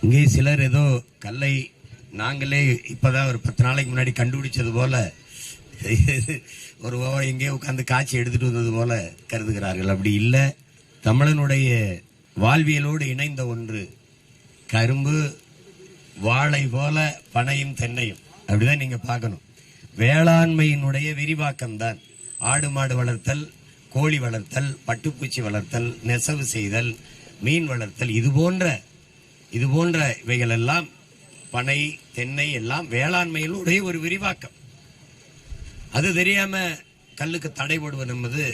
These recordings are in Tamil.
இங்கே சிலர் ஏதோ கல்லை நாங்களே இப்பதான் ஒரு 10 நாளைக்கு முன்னாடி கண்டுபிடிச்சது போல ஒரு எங்கேயோ உட்காந்து காய்ச்சி எடுத்துட்டு வந்தது போல கருதுகிறார்கள். அப்படி இல்லை. தமிழனுடைய வாழ்வியலோடு இணைந்த ஒன்று கரும்பு, வாழை போல பனையும் தென்னையும். அப்படிதான் நீங்க பார்க்கணும். வேளாண்மையினுடைய விரிவாக்கம் தான் ஆடு மாடு வளர்த்தல், கோழி வளர்த்தல், பட்டுப்பூச்சி வளர்த்தல், நெசவு செய்தல், மீன் வளர்த்தல், இது போன்ற இவைகள் எல்லாம் பனை தென்னை எல்லாம் வேளாண்மையினுடைய ஒரு விரிவாக்கம். அது தெரியாம கல்லுக்கு தடை போடுவது என்பது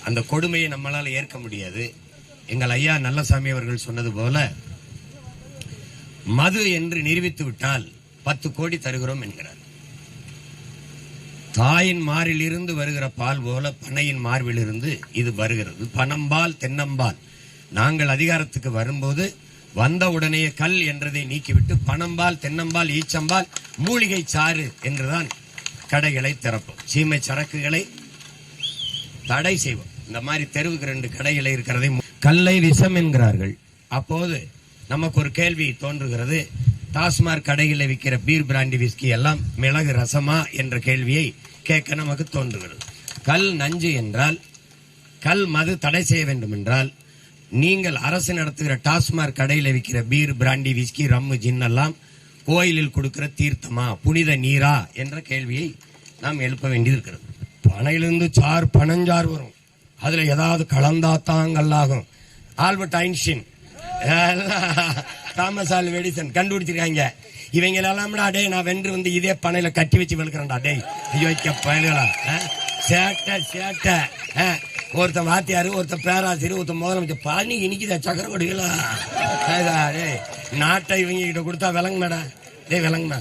அந்த கொடுமையை நம்மளால் ஏற்க முடியாது. எங்கள் ஐயா நல்லசாமி அவர்கள் சொன்னது போல மது என்று நிரூபித்து விட்டால் 10 கோடி தருகிறோம் என்கிறார். தாயின் மார்பிலிருந்து வருகிற பால் போல பனையின் மார்பிலிருந்து இது வருகிறது. பனம்பால் தென்னம்பால். நாங்கள் அதிகாரத்துக்கு வரும்போது வந்த உடனே கல் என்றதை நீக்கிவிட்டு பனம்பால் தென்னம்பால் ஈச்சம்பால் மூலிகை சாறு என்றுதான் கடைகளை திறப்போம். சீமை சரக்குகளை தடை செய்வோம். இந்த மாதிரி தெருவுக்கு 2 கடைகளை இருக்கிறதை கல்லை விஷம் என்கிறார்கள். அப்போது நமக்கு ஒரு கேள்வி தோன்றுகிறது. டாஸ்மாக் கடைகளில் விற்கிற பீர், பிராண்டி, விஸ்கி எல்லாம் மிளகு ரசமா என்ற கேள்வியை கேட்க நமக்கு தோன்றுகிறது. கல் நஞ்சு என்றால், கல் மது தடை செய்ய வேண்டும் என்றால், நீங்கள் அரசு நடத்துகிற டாஸ்மாக் கடையில் விற்கிற பீர், பிராண்டி, விஸ்கி, ரம்மு, ஜின் எல்லாம் கோயிலில் கொடுக்கிற தீர்த்தமா, புனித நீரா என்ற கேள்வியை நாம் எழுப்ப வேண்டியிருக்கிறது. பனையிலிருந்து பனஞ்சாறு வரும். அதுல ஏதாவது கலந்தாத்தாங்கல்லாகும். Albert Einstein, Thomas Alva Edison கண்டுபிடிச்சிருக்காங்க. இவங்க எல்லாம் அடே நான் வென்று வந்து இதே பனையில கட்டி வச்சு வெளுக்கிறேன்டா. டே ஐயோ பயல்களா, சேட்டை. ஒருத்தன் வாத்தியாரு, ஒருத்தன் பேராசிரியர், ஒருத்தன் முதலமைச்சர். பனி இனிக்குதா சக்கர கொடிகளா? நாட்டை இவங்க கிட்ட கொடுத்தா விளங்குமாடா. விளங்குமா?